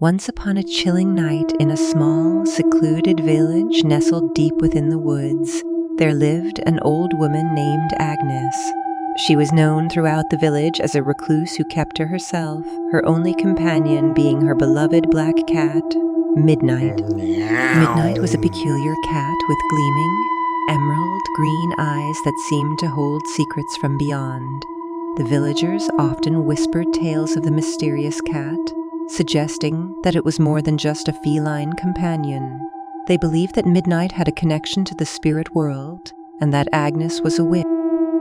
Once upon a chilling night in a small, secluded village nestled deep within the woods, there lived an old woman named Agnes. She was known throughout the village as a recluse who kept to herself, her only companion being her beloved black cat, Midnight. Midnight was a peculiar cat with gleaming, emerald green eyes that seemed to hold secrets from beyond. The villagers often whispered tales of the mysterious cat, suggesting that it was more than just a feline companion. They believed that Midnight had a connection to the spirit world, and that Agnes was a witch.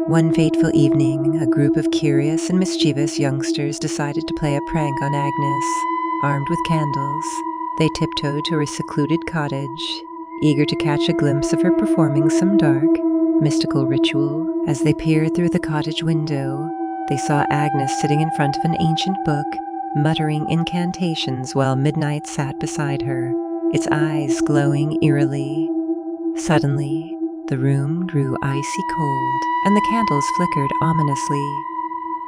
One fateful evening, a group of curious and mischievous youngsters decided to play a prank on Agnes. Armed with candles, they tiptoed to her secluded cottage, eager to catch a glimpse of her performing some dark, mystical ritual. As they peered through the cottage window, they saw Agnes sitting in front of an ancient book, muttering incantations while Midnight sat beside her, its eyes glowing eerily. Suddenly, the room grew icy cold, and the candles flickered ominously.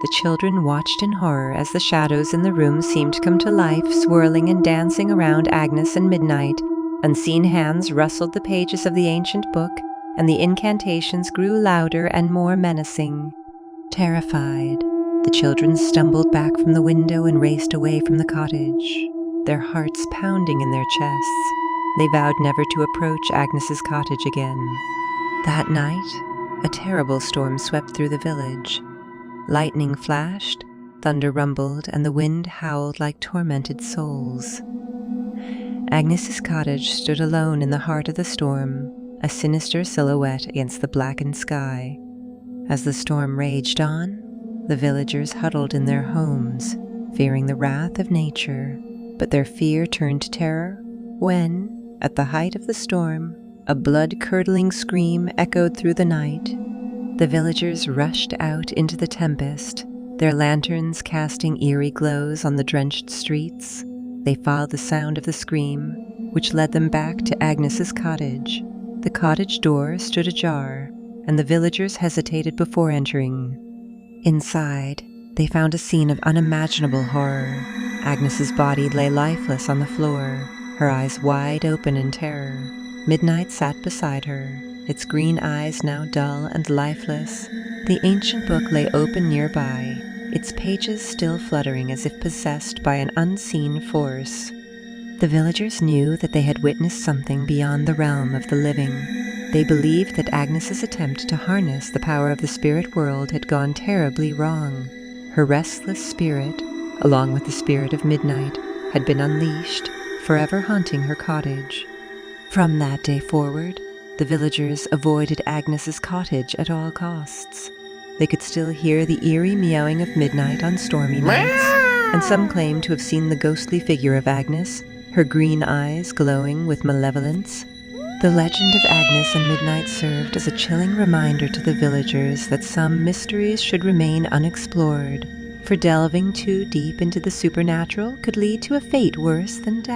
The children watched in horror as the shadows in the room seemed to come to life, swirling and dancing around Agnes and Midnight. Unseen hands rustled the pages of the ancient book, and the incantations grew louder and more menacing. Terrified, the children stumbled back from the window and raced away from the cottage, their hearts pounding in their chests. They vowed never to approach Agnes's cottage again. That night, a terrible storm swept through the village. Lightning flashed, thunder rumbled, and the wind howled like tormented souls. Agnes's cottage stood alone in the heart of the storm, a sinister silhouette against the blackened sky. As the storm raged on, the villagers huddled in their homes, fearing the wrath of nature, but their fear turned to terror when, at the height of the storm, a blood-curdling scream echoed through the night. The villagers rushed out into the tempest, their lanterns casting eerie glows on the drenched streets. They followed the sound of the scream, which led them back to Agnes's cottage. The cottage door stood ajar, and the villagers hesitated before entering. Inside, they found a scene of unimaginable horror. Agnes's body lay lifeless on the floor, her eyes wide open in terror. Midnight sat beside her, its green eyes now dull and lifeless. The ancient book lay open nearby, its pages still fluttering as if possessed by an unseen force. The villagers knew that they had witnessed something beyond the realm of the living. They believed that Agnes's attempt to harness the power of the spirit world had gone terribly wrong. Her restless spirit, along with the spirit of Midnight, had been unleashed, forever haunting her cottage. From that day forward, the villagers avoided Agnes's cottage at all costs. They could still hear the eerie meowing of Midnight on stormy nights, and some claimed to have seen the ghostly figure of Agnes, her green eyes glowing with malevolence. The legend of Agnes and Midnight served as a chilling reminder to the villagers that some mysteries should remain unexplored, for delving too deep into the supernatural could lead to a fate worse than death.